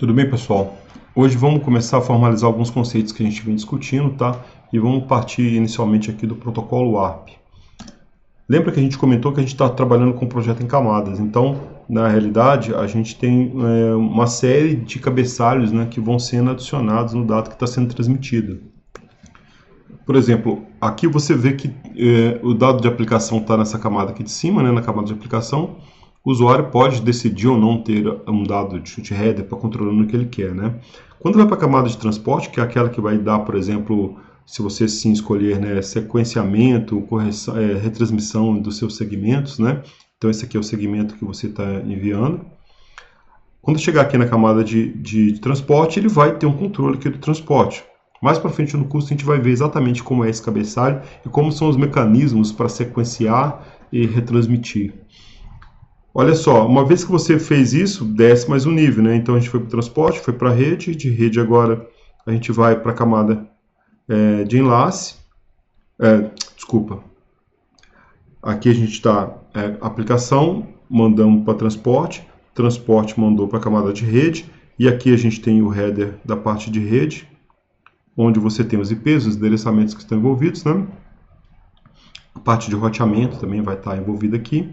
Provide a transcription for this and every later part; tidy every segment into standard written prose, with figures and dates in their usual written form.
Tudo bem, pessoal? Hoje vamos começar a formalizar alguns conceitos que a gente vem discutindo, tá? E vamos partir inicialmente aqui do protocolo ARP. Lembra que a gente comentou que a gente está trabalhando com um projeto em camadas, então, na realidade, a gente tem uma série de cabeçalhos, né, que vão sendo adicionados no dado que está sendo transmitido. Por exemplo, aqui você vê que o dado de aplicação está nessa camada aqui de cima, né, na camada de aplicação. O usuário pode decidir ou não ter um dado de chute header para controlando o que ele quer, né? Quando vai para a camada de transporte, que é aquela que vai dar, por exemplo, se você sim escolher, né, sequenciamento, correção, retransmissão dos seus segmentos, né? Então esse aqui é o segmento que você está enviando. Quando chegar aqui na camada de transporte, ele vai ter um controle aqui do transporte. Mais para frente no curso a gente vai ver exatamente como é esse cabeçalho e como são os mecanismos para sequenciar e retransmitir. Olha só, uma vez que você fez isso, desce mais um nível, né? Então a gente foi para o transporte, foi para a rede, de rede agora a gente vai para a camada de enlace. Desculpa. Aqui a gente está aplicação, mandamos para transporte, transporte mandou para a camada de rede, e aqui a gente tem o header da parte de rede, onde você tem os IPs, os endereçamentos que estão envolvidos, né? A parte de roteamento também vai estar envolvida aqui.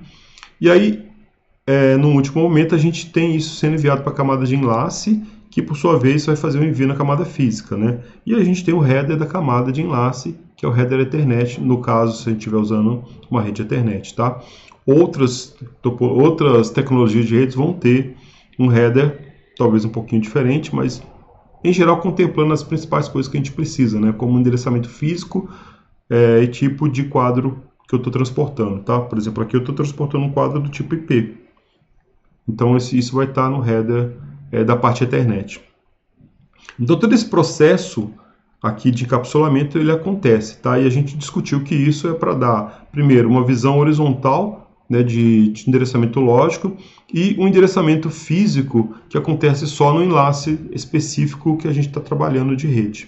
E aí, no último momento, a gente tem isso sendo enviado para a camada de enlace, que por sua vez vai fazer o envio na camada física, né? E a gente tem o header da camada de enlace, que é o header Ethernet, no caso, se a gente estiver usando uma rede Ethernet, tá? Outras tecnologias de redes vão ter um header, talvez um pouquinho diferente, mas em geral contemplando as principais coisas que a gente precisa, né? Como endereçamento físico e tipo de quadro que eu estou transportando, tá? Por exemplo, aqui eu estou transportando um quadro do tipo IP. Então, isso vai estar no header da parte Ethernet. Então, todo esse processo aqui de encapsulamento, ele acontece, tá? E a gente discutiu que isso é para dar, primeiro, uma visão horizontal, né, de endereçamento lógico e um endereçamento físico que acontece só no enlace específico que a gente está trabalhando de rede.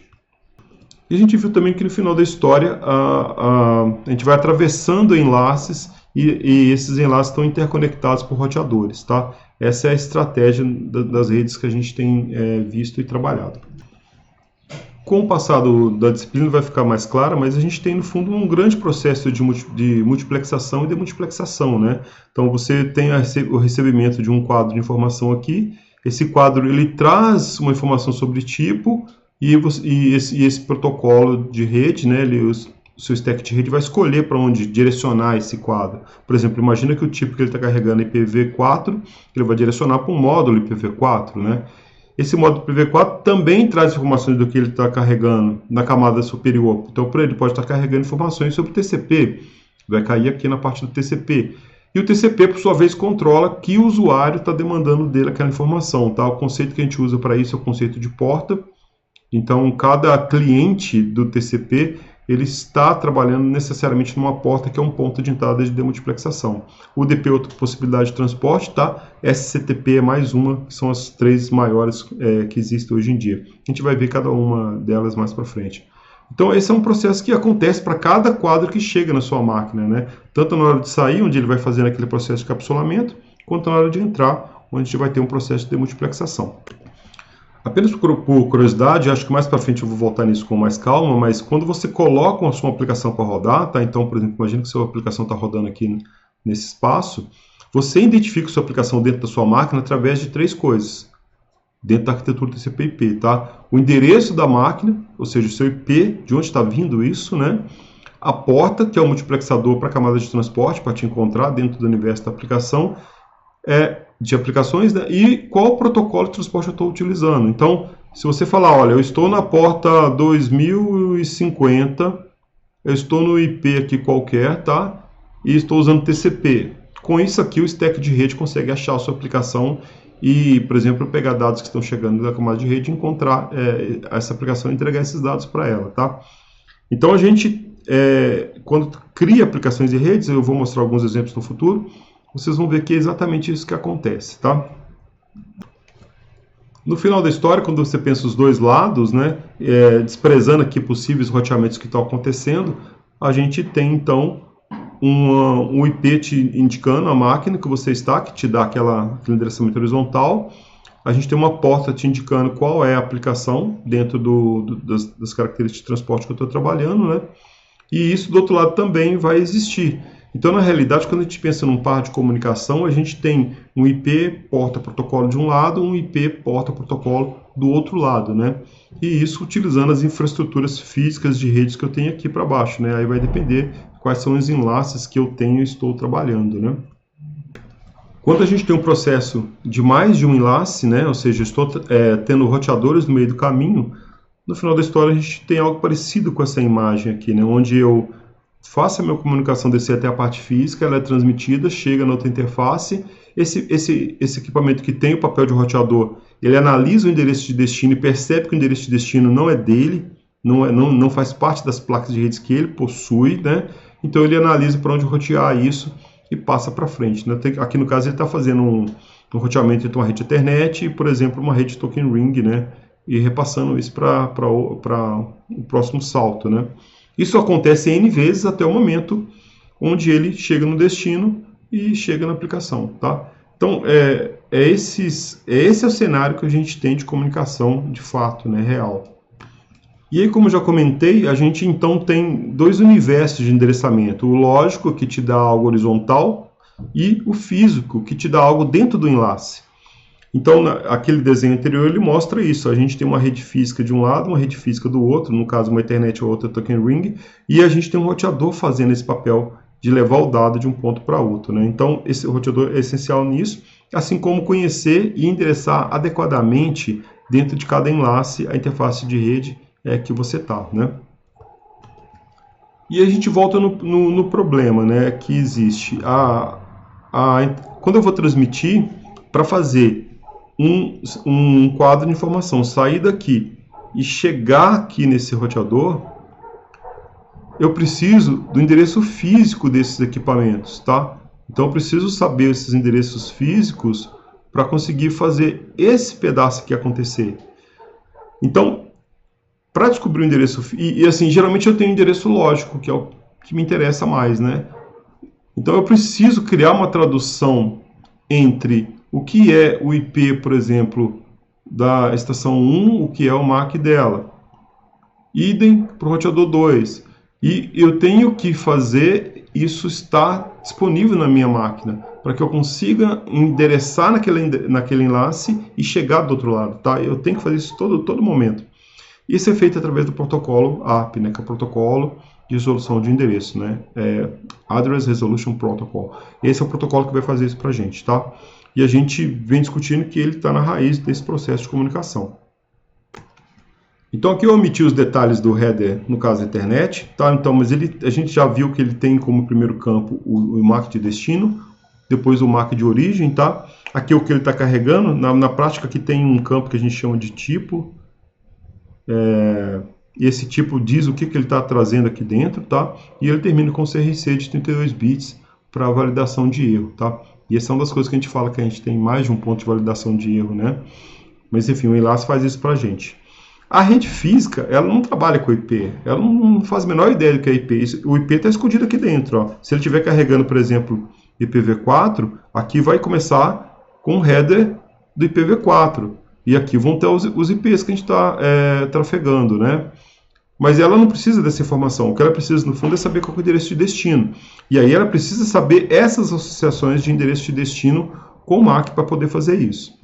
E a gente viu também que no final da história a gente vai atravessando enlaces e esses enlaces estão interconectados por roteadores, tá? Essa é a estratégia das redes que a gente tem visto e trabalhado. Com o passar da disciplina vai ficar mais clara, mas a gente tem no fundo um grande processo de multiplexação e demultiplexação, né? Então você tem o recebimento de um quadro de informação aqui, esse quadro ele traz uma informação sobre tipo, e esse protocolo de rede, né, o seu stack de rede vai escolher para onde direcionar esse quadro. Por exemplo, imagina que o tipo que ele está carregando é IPv4, ele vai direcionar para um módulo IPv4, né? Esse módulo IPv4 também traz informações do que ele está carregando na camada superior. Então, por ele pode estar carregando informações sobre o TCP, vai cair aqui na parte do TCP. E o TCP, por sua vez, controla que o usuário está demandando dele aquela informação, tá? O conceito que a gente usa para isso é o conceito de porta. Então, cada cliente do TCP, ele está trabalhando necessariamente numa porta que é um ponto de entrada de demultiplexação. O UDP é outra possibilidade de transporte, tá? SCTP é mais uma, que são as três maiores que existem hoje em dia. A gente vai ver cada uma delas mais para frente. Então, esse é um processo que acontece para cada quadro que chega na sua máquina, né? Tanto na hora de sair, onde ele vai fazendo aquele processo de capsulamento, quanto na hora de entrar, onde a gente vai ter um processo de demultiplexação. Apenas por curiosidade, acho que mais para frente eu vou voltar nisso com mais calma, mas quando você coloca a sua aplicação para rodar, tá? Então, por exemplo, imagina que sua aplicação está rodando aqui nesse espaço, você identifica a sua aplicação dentro da sua máquina através de três coisas, dentro da arquitetura TCP/IP, tá? O endereço da máquina, ou seja, o seu IP, de onde está vindo isso, né? A porta, que é o multiplexador para a camada de transporte, para te encontrar dentro do universo da aplicação, de aplicações, né? E qual protocolo de transporte eu estou utilizando. Então, se você falar, olha, eu estou na porta 2050, eu estou no IP aqui qualquer, tá? E estou usando TCP. Com isso aqui, o stack de rede consegue achar a sua aplicação e, por exemplo, pegar dados que estão chegando da camada de rede e encontrar essa aplicação e entregar esses dados para ela, tá? Então, a gente, quando cria aplicações de redes, eu vou mostrar alguns exemplos no futuro, vocês vão ver que é exatamente isso que acontece, tá? No final da história, quando você pensa os dois lados, né, desprezando aqui possíveis roteamentos que estão acontecendo, a gente tem, então, um IP te indicando a máquina que você está, que te dá aquele endereçamento horizontal, a gente tem uma porta te indicando qual é a aplicação dentro das características de transporte que eu estou trabalhando, né? E isso do outro lado também vai existir. Então, na realidade, quando a gente pensa num par de comunicação, a gente tem um IP porta-protocolo de um lado, um IP porta-protocolo do outro lado, né? E isso utilizando as infraestruturas físicas de redes que eu tenho aqui para baixo, né? Aí vai depender quais são os enlaces que eu tenho e estou trabalhando, né? Quando a gente tem um processo de mais de um enlace, né? Ou seja, eu estou tendo roteadores no meio do caminho, no final da história a gente tem algo parecido com essa imagem aqui, né? Onde eu faço a minha comunicação descer até a parte física, ela é transmitida, chega na outra interface. Esse equipamento que tem o papel de roteador, ele analisa o endereço de destino e percebe que o endereço de destino não é dele, não faz parte das placas de redes que ele possui, né? Então ele analisa para onde rotear isso e passa para frente, né? Aqui no caso ele está fazendo um roteamento entre uma rede Ethernet e, por exemplo, uma rede Token Ring, né? E repassando isso para o próximo salto, né? Isso acontece N vezes até o momento onde ele chega no destino e chega na aplicação, tá? Então, esse é o cenário que a gente tem de comunicação de fato, né, real. E aí, como eu já comentei, a gente então tem dois universos de endereçamento. O lógico, que te dá algo horizontal, e o físico, que te dá algo dentro do enlace. Então, aquele desenho anterior, ele mostra isso. A gente tem uma rede física de um lado, uma rede física do outro, no caso uma Ethernet ou outra Token Ring, e a gente tem um roteador fazendo esse papel de levar o dado de um ponto para outro, né? Então, esse roteador é essencial nisso, assim como conhecer e endereçar adequadamente dentro de cada enlace a interface de rede que você está, né? E a gente volta no problema, né, que existe. Quando eu vou transmitir, para fazer um quadro de informação sair daqui e chegar aqui nesse roteador, eu preciso do endereço físico desses equipamentos, tá? Então eu preciso saber esses endereços físicos para conseguir fazer esse pedaço aqui acontecer. Então, para descobrir o endereço, e assim, geralmente eu tenho um endereço lógico, que é o que me interessa mais, né? Então eu preciso criar uma tradução entre o que é o IP, por exemplo, da estação 1, o que é o MAC dela. Idem para o roteador 2. E eu tenho que fazer isso estar disponível na minha máquina, para que eu consiga endereçar naquele enlace e chegar do outro lado, tá? Eu tenho que fazer isso todo momento. Isso é feito através do protocolo ARP, né, que é o protocolo de resolução de endereço, né? Address Resolution Protocol. Esse é o protocolo que vai fazer isso para a gente, tá? E a gente vem discutindo que ele está na raiz desse processo de comunicação. Então aqui eu omiti os detalhes do header, no caso da internet, tá? Então, mas a gente já viu que ele tem como primeiro campo o MAC de destino, depois o MAC de origem, tá? Aqui é o que ele está carregando. Na prática aqui tem um campo que a gente chama de tipo. E esse tipo diz o que ele está trazendo aqui dentro, tá? E ele termina com CRC de 32 bits para validação de erro, tá? E essa é uma das coisas que a gente fala, que a gente tem mais de um ponto de validação de erro, né? Mas enfim, o enlace faz isso para a gente. A rede física, ela não trabalha com IP, ela não faz a menor ideia do que é IP. O IP está escondido aqui dentro, ó. Se ele estiver carregando, por exemplo, IPv4, aqui vai começar com o header do IPv4. E aqui vão ter os IPs que a gente está trafegando, né? Mas ela não precisa dessa informação. O que ela precisa, no fundo, é saber qual é o endereço de destino. E aí ela precisa saber essas associações de endereço de destino com o MAC para poder fazer isso.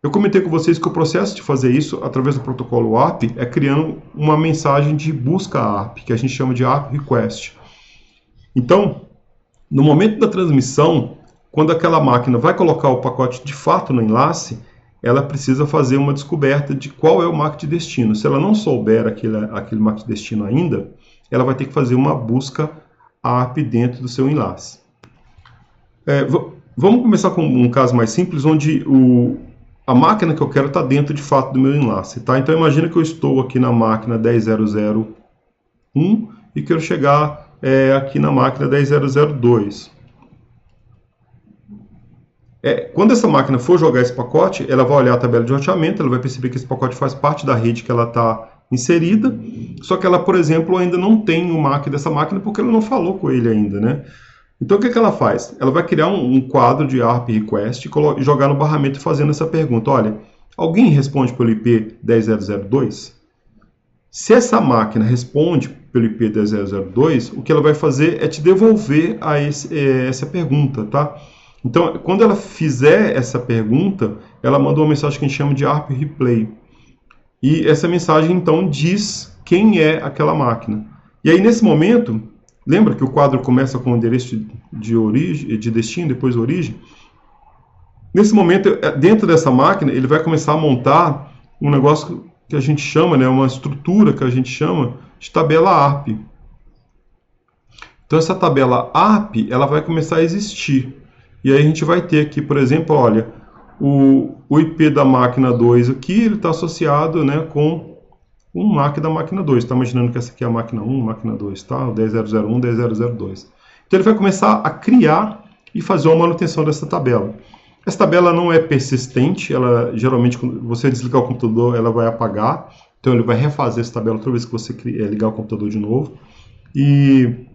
Eu comentei com vocês que o processo de fazer isso, através do protocolo ARP, é criando uma mensagem de busca ARP, que a gente chama de ARP Request. Então, no momento da transmissão, quando aquela máquina vai colocar o pacote de fato no enlace, ela precisa fazer uma descoberta de qual é o MAC de destino. Se ela não souber aquele MAC de destino ainda, ela vai ter que fazer uma busca ARP dentro do seu enlace. Vamos começar com um caso mais simples, onde a máquina que eu quero está dentro de fato do meu enlace, tá? Então imagina que eu estou aqui na máquina 10.0.0.1 e quero chegar aqui na máquina 10.0.0.2. Quando essa máquina for jogar esse pacote, ela vai olhar a tabela de roteamento, ela vai perceber que esse pacote faz parte da rede que ela está inserida, só que ela, por exemplo, ainda não tem o MAC dessa máquina porque ela não falou com ele ainda, né? Então o que ela faz? Ela vai criar um quadro de ARP Request e jogar no barramento fazendo essa pergunta. Olha, Alguém responde pelo IP 10002? Se essa máquina responde pelo IP 10002, o que ela vai fazer é te devolver essa pergunta, tá? Então, quando ela fizer essa pergunta, ela manda uma mensagem que a gente chama de ARP Replay. E essa mensagem, então, diz quem é aquela máquina. E aí, nesse momento, lembra que o quadro começa com o endereço de destino, depois origem? Nesse momento, dentro dessa máquina, ele vai começar a montar um negócio que a gente chama, né, uma estrutura que a gente chama de tabela ARP. Então, essa tabela ARP, ela vai começar a existir. E aí a gente vai ter aqui, por exemplo, olha, o IP da máquina 2 aqui, ele está associado, né, com um MAC da máquina 2. Está imaginando que essa aqui é a máquina 1, máquina 2, tá? O 10001, 10002. Então, ele vai começar a criar e fazer uma manutenção dessa tabela. Essa tabela não é persistente, ela geralmente, quando você desligar o computador, ela vai apagar. Então, ele vai refazer essa tabela toda vez que você ligar o computador de novo. E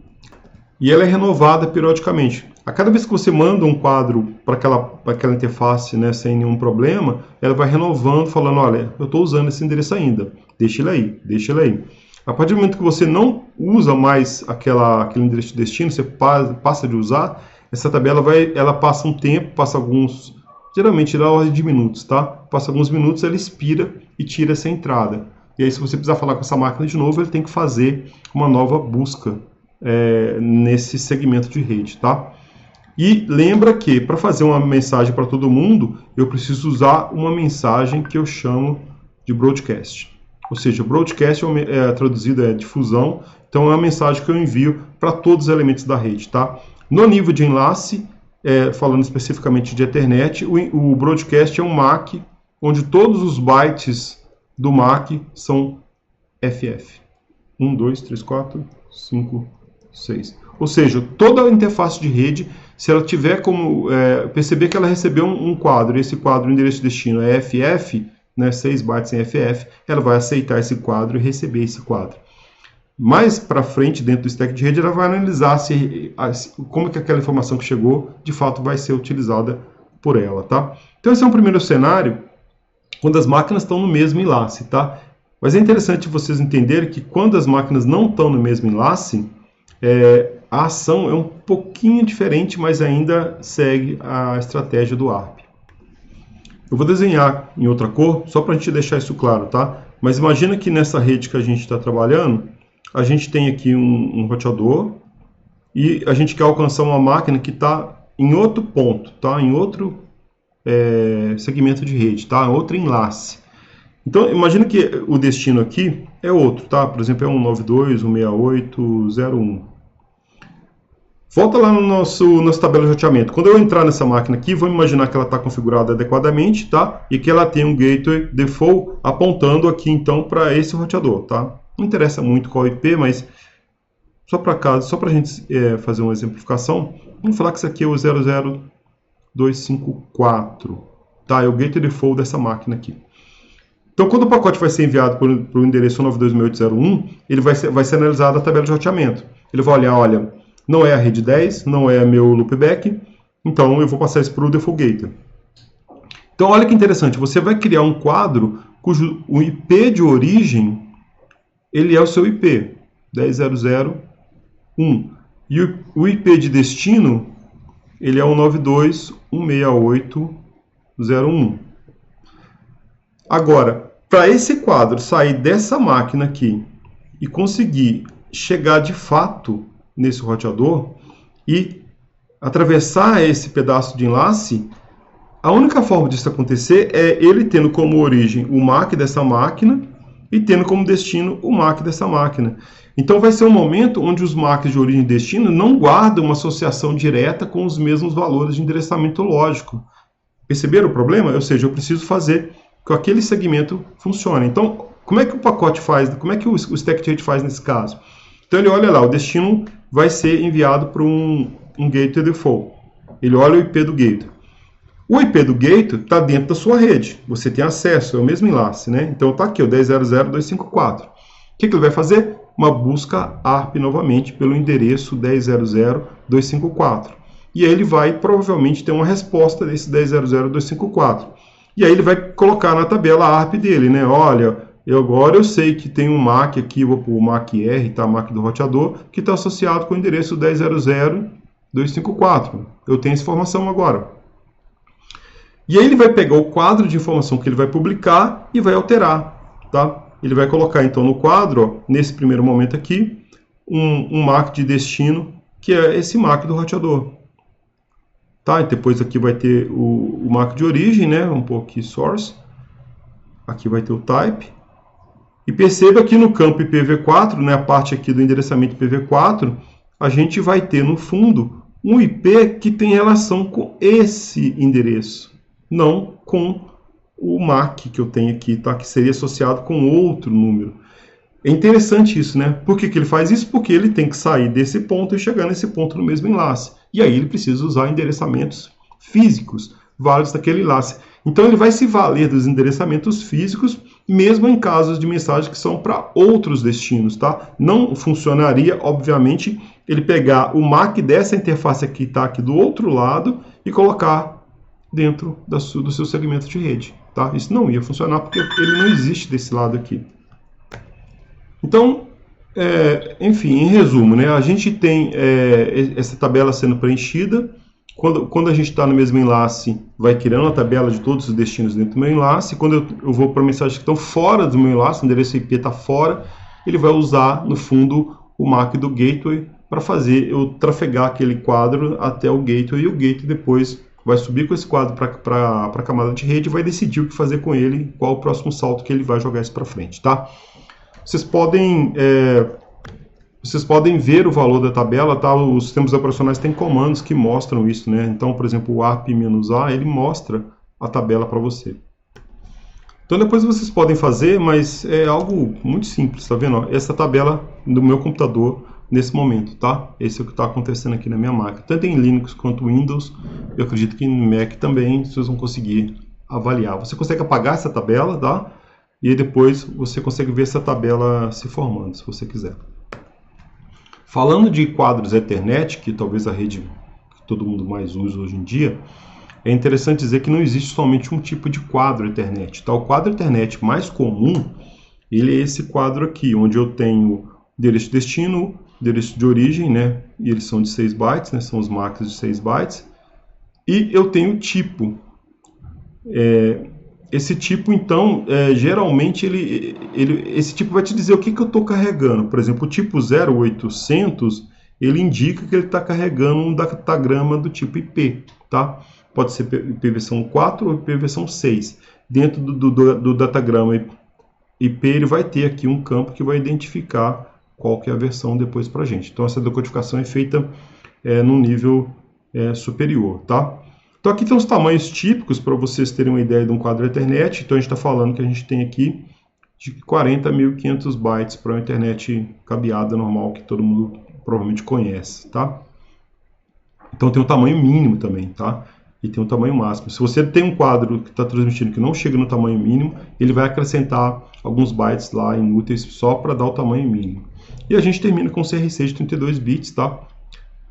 ela é renovada periodicamente. A cada vez que você manda um quadro para aquela interface, né, sem nenhum problema, ela vai renovando, falando, olha, eu estou usando esse endereço ainda, deixa ele aí, deixa ele aí. A partir do momento que você não usa mais aquele endereço de destino, você passa de usar, essa tabela ela passa um tempo, passa alguns, geralmente dá ordem de minutos, tá? Passa alguns minutos, ela expira e tira essa entrada. E aí, se você precisar falar com essa máquina de novo, ele tem que fazer uma nova busca nesse segmento de rede, tá? E lembra que para fazer uma mensagem para todo mundo, eu preciso usar uma mensagem que eu chamo de broadcast. Ou seja, broadcast traduzido é difusão, então é uma mensagem que eu envio para todos os elementos da rede, tá? No nível de enlace, falando especificamente de Ethernet, o broadcast é um MAC, onde todos os bytes do MAC são FF. 1, 2, 3, 4, 5, 6. Ou seja, toda a interface de rede, se ela tiver como perceber que ela recebeu um quadro, e esse quadro, o endereço de destino é FF, né, 6 bytes em FF, ela vai aceitar esse quadro e receber esse quadro. Mais para frente, dentro do stack de rede, ela vai analisar como que aquela informação que chegou, de fato, vai ser utilizada por ela, tá? Então, esse é um primeiro cenário, quando as máquinas estão no mesmo enlace, tá? Mas é interessante vocês entenderem que quando as máquinas não estão no mesmo enlace, a ação é um pouquinho diferente, mas ainda segue a estratégia do ARP. Eu vou desenhar em outra cor, só para a gente deixar isso claro, tá? Mas imagina que nessa rede que a gente está trabalhando, a gente tem aqui um roteador e a gente quer alcançar uma máquina que está em outro ponto, tá? Em outro segmento de rede, tá? Outro enlace. Então, imagina que o destino aqui é outro, tá? Por exemplo, é 192.168.0.1. Volta lá no nossa tabela de roteamento. Quando eu entrar nessa máquina aqui, vou imaginar que ela está configurada adequadamente, tá? E que ela tem um gateway default apontando aqui, então, para esse roteador, tá? Não interessa muito qual IP, mas só para a gente fazer uma exemplificação, vamos falar que isso aqui é o 00254, tá? É o gateway default dessa máquina aqui. Então, quando o pacote vai ser enviado para o endereço 92.168.0.1, ele vai ser analisado a tabela de roteamento. Ele vai olhar, olha, não é a rede 10, não é meu loopback, então eu vou passar isso para o default gateway. Então, olha que interessante, você vai criar um quadro cujo o IP de origem, ele é o seu IP, 10.0.0.1. E o IP de destino, ele é o 92.168.0.1. Agora, para esse quadro sair dessa máquina aqui e conseguir chegar de fato nesse roteador e atravessar esse pedaço de enlace, a única forma disso acontecer é ele tendo como origem o MAC dessa máquina e tendo como destino o MAC dessa máquina. Então vai ser um momento onde os MACs de origem e destino não guardam uma associação direta com os mesmos valores de endereçamento lógico. Perceberam o problema? Ou seja, eu preciso fazer que aquele segmento funcione. Então, como é que o pacote faz? Como é que o stack de rede faz nesse caso? Então ele olha lá, o destino vai ser enviado para um gateway default. Ele olha o IP do gateway. O IP do gateway está dentro da sua rede. Você tem acesso, é o mesmo enlace, né? Então está aqui, o 10.0.0.254. O que ele vai fazer? Uma busca ARP novamente pelo endereço 10.0.0.254. E aí ele vai provavelmente ter uma resposta desse 10.0.0.254. E aí ele vai colocar na tabela a ARP dele, né? Olha, agora eu sei que tem um MAC aqui, vou pôr o MAC R, tá? MAC do roteador, que está associado com o endereço 10.0.254. Eu tenho essa informação agora. E aí ele vai pegar o quadro de informação que ele vai publicar e vai alterar, tá? Ele vai colocar então no quadro, ó, nesse primeiro momento aqui, um MAC de destino, que é esse MAC do roteador. Tá? E depois aqui vai ter o MAC de origem, né? Vamos pôr aqui source. Aqui vai ter o type. E perceba que no campo IPv4, né, a parte aqui do endereçamento IPv4, a gente vai ter no fundo um IP que tem relação com esse endereço, não com o MAC que eu tenho aqui, tá? Que seria associado com outro número. É interessante isso, né? Por que ele faz isso? Porque ele tem que sair desse ponto e chegar nesse ponto no mesmo enlace. E aí ele precisa usar endereçamentos físicos válidos daquele enlace. Então ele vai se valer dos endereçamentos físicos, mesmo em casos de mensagens que são para outros destinos, tá? Não funcionaria, obviamente, ele pegar o MAC dessa interface aqui, tá? Aqui do outro lado, e colocar dentro do seu segmento de rede, tá? Isso não ia funcionar porque ele não existe desse lado aqui. Então, enfim, em resumo, né, a gente tem essa tabela sendo preenchida. Quando a gente está no mesmo enlace, vai criando a tabela de todos os destinos dentro do meu enlace. Quando eu vou para mensagens que estão fora do meu enlace, o endereço IP está fora, ele vai usar, no fundo, o MAC do gateway para fazer eu trafegar aquele quadro até o gateway. E o gateway depois vai subir com esse quadro para a camada de rede e vai decidir o que fazer com ele, qual o próximo salto que ele vai jogar isso para frente, tá? Vocês podem ver o valor da tabela, tá? Os sistemas operacionais têm comandos que mostram isso, né? Então, por exemplo, o ARP-A, ele mostra a tabela para você. Então, depois vocês podem fazer, mas é algo muito simples, tá vendo? Essa tabela do meu computador nesse momento, tá? Esse é o que está acontecendo aqui na minha máquina. Tanto em Linux quanto Windows, eu acredito que em Mac também vocês vão conseguir avaliar. Você consegue apagar essa tabela, tá? E aí depois você consegue ver essa tabela se formando, se você quiser. Falando de quadros Ethernet, que talvez a rede que todo mundo mais usa hoje em dia, é interessante dizer que não existe somente um tipo de quadro Ethernet. Tá? O quadro Ethernet mais comum, ele é esse quadro aqui, onde eu tenho endereço de destino, endereço de origem, né? E eles são de 6 bytes, né? São os MACs de 6 bytes. E eu tenho tipo. Esse tipo, então, geralmente, esse tipo vai te dizer o que eu estou carregando. Por exemplo, o tipo 0800, ele indica que ele está carregando um datagrama do tipo IP, tá? Pode ser IP versão 4 ou IP versão 6. Dentro do datagrama IP, ele vai ter aqui um campo que vai identificar qual que é a versão depois para a gente. Então, essa decodificação é feita num nível superior, tá? Então aqui tem os tamanhos típicos para vocês terem uma ideia de um quadro Ethernet. Então a gente está falando que a gente tem aqui de 40.500 bytes para uma internet cabeada normal que todo mundo provavelmente conhece, tá? Então tem um tamanho mínimo também, tá? E tem um tamanho máximo. Se você tem um quadro que está transmitindo que não chega no tamanho mínimo, ele vai acrescentar alguns bytes lá inúteis só para dar o tamanho mínimo. E a gente termina com CRC de 32 bits, tá?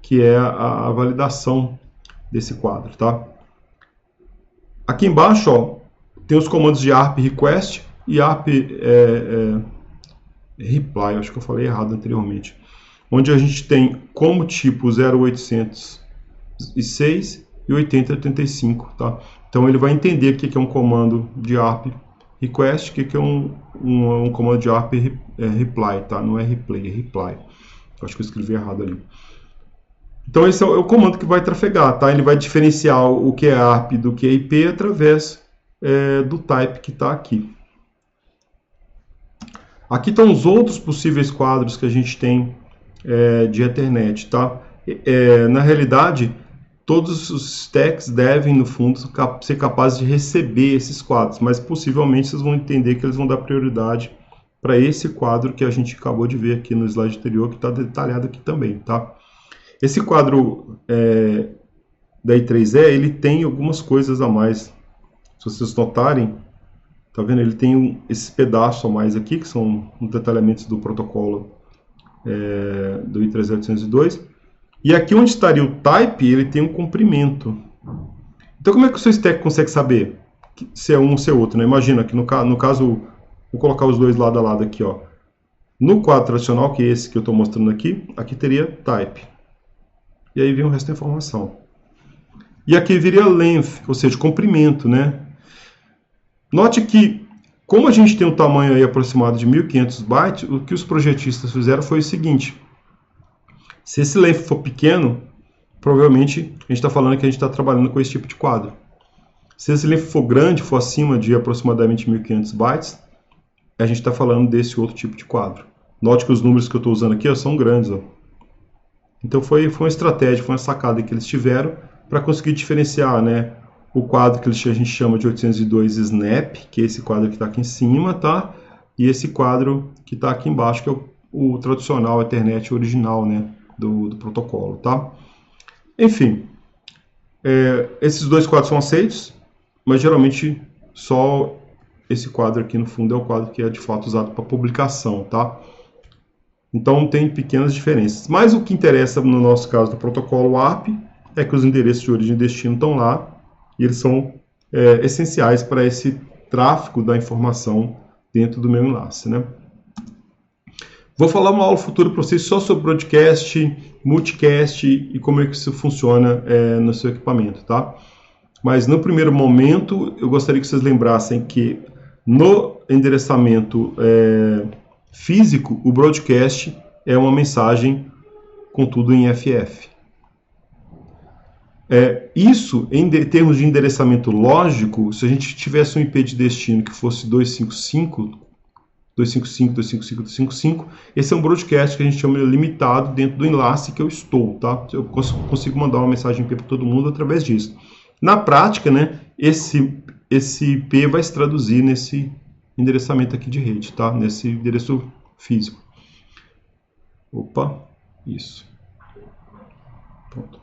Que é a validação desse quadro, tá? Aqui embaixo, ó, tem os comandos de ARP request e ARP reply, acho que eu falei errado anteriormente, onde a gente tem como tipo 0806 e 8085, tá? Então ele vai entender o que é um comando de ARP request, o que é um comando de ARP reply, tá? Não é replay, é reply. Acho que eu escrevi errado ali. Então esse é o comando que vai trafegar, tá? Ele vai diferenciar o que é ARP do que é IP através do type que está aqui. Aqui estão os outros possíveis quadros que a gente tem de Ethernet, tá? Na realidade, todos os stacks devem, no fundo, ser capazes de receber esses quadros, mas possivelmente vocês vão entender que eles vão dar prioridade para esse quadro que a gente acabou de ver aqui no slide anterior, que está detalhado aqui também, tá? Esse quadro da I3E, ele tem algumas coisas a mais. Se vocês notarem, tá vendo? Ele tem esses pedaços a mais aqui, que são os detalhamentos do protocolo do I3E-802. E aqui onde estaria o type, ele tem um comprimento. Então como é que o seu stack consegue saber se é um ou se é outro, né? Imagina que no caso, vou colocar os dois lado a lado aqui, ó. No quadro tradicional, que é esse que eu estou mostrando aqui, aqui teria type. E aí vem o resto da informação. E aqui viria length, ou seja, comprimento, né? Note que, como a gente tem um tamanho aí aproximado de 1500 bytes, o que os projetistas fizeram foi o seguinte. Se esse length for pequeno, provavelmente a gente está falando que a gente está trabalhando com esse tipo de quadro. Se esse length for grande, for acima de aproximadamente 1500 bytes, a gente está falando desse outro tipo de quadro. Note que os números que eu estou usando aqui ó, são grandes. Ó. Então foi uma estratégia, foi uma sacada que eles tiveram para conseguir diferenciar, né, o quadro que a gente chama de 802 snap, que é esse quadro que está aqui em cima, tá? E esse quadro que está aqui embaixo, que é o tradicional Ethernet original, né, do protocolo, tá? Enfim, esses dois quadros são aceitos, mas geralmente só esse quadro aqui no fundo é o quadro que é de fato usado para publicação, tá? Então tem pequenas diferenças. Mas o que interessa no nosso caso do protocolo ARP é que os endereços de origem e destino estão lá e eles são essenciais para esse tráfego da informação dentro do meu enlace, né? Vou falar uma aula futura para vocês só sobre broadcast, multicast e como é que isso funciona no seu equipamento, tá? Mas no primeiro momento eu gostaria que vocês lembrassem que no endereçamento físico, o broadcast é uma mensagem, contudo, em FF. Isso, em termos de endereçamento lógico, se a gente tivesse um IP de destino que fosse 255, esse é um broadcast que a gente chama de limitado dentro do enlace que eu estou, tá? Eu consigo mandar uma mensagem IP para todo mundo através disso. Na prática, né, esse IP vai se traduzir nesse endereçamento aqui de rede, tá? Nesse endereço físico. Opa, isso. Pronto.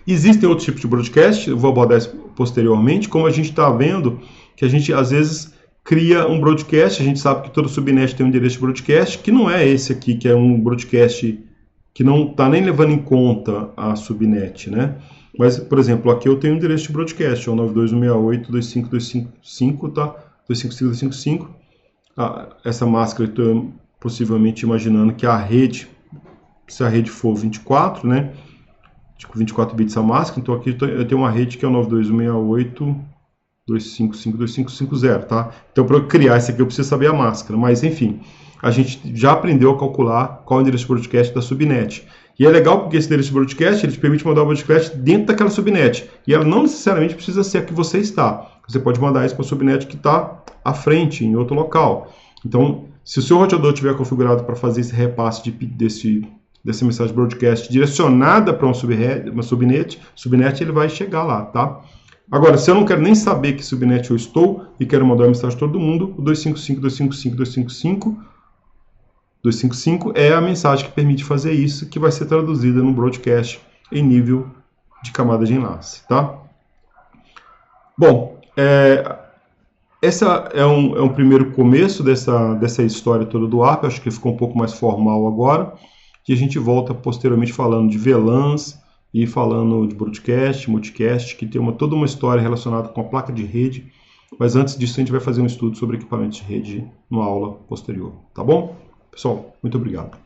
Existem outros tipos de broadcast, eu vou abordar isso posteriormente, como a gente está vendo que a gente às vezes cria um broadcast, a gente sabe que todo subnet tem um endereço de broadcast, que não é esse aqui, que é um broadcast que não está nem levando em conta a subnet, né? Mas, por exemplo, aqui eu tenho um endereço de broadcast, é o 92.168.255, tá? 255.255. Essa máscara eu estou possivelmente imaginando que a rede, se a rede for 24, né? Tipo 24 bits a máscara, então aqui eu tenho uma rede que é o 92.168.255.255.0, tá? Então para eu criar esse aqui eu preciso saber a máscara, mas enfim, a gente já aprendeu a calcular qual é o endereço de broadcast da subnet. E é legal porque esse endereço de broadcast, ele te permite mandar o broadcast dentro daquela subnet. E ela não necessariamente precisa ser a que você está. Você pode mandar isso para a subnet que está à frente, em outro local. Então, se o seu roteador estiver configurado para fazer esse repasse dessa mensagem broadcast direcionada para uma subnet, ele vai chegar lá, tá? Agora, se eu não quero nem saber que subnet eu estou e quero mandar uma mensagem para todo mundo, o 255.255 é a mensagem que permite fazer isso, que vai ser traduzida no broadcast em nível de camada de enlace, tá? Bom, essa é um primeiro começo dessa história toda do ARP, acho que ficou um pouco mais formal agora, e a gente volta posteriormente falando de VLANs e falando de broadcast, multicast, que tem toda uma história relacionada com a placa de rede, mas antes disso a gente vai fazer um estudo sobre equipamentos de rede numa aula posterior, tá bom? Pessoal, muito obrigado.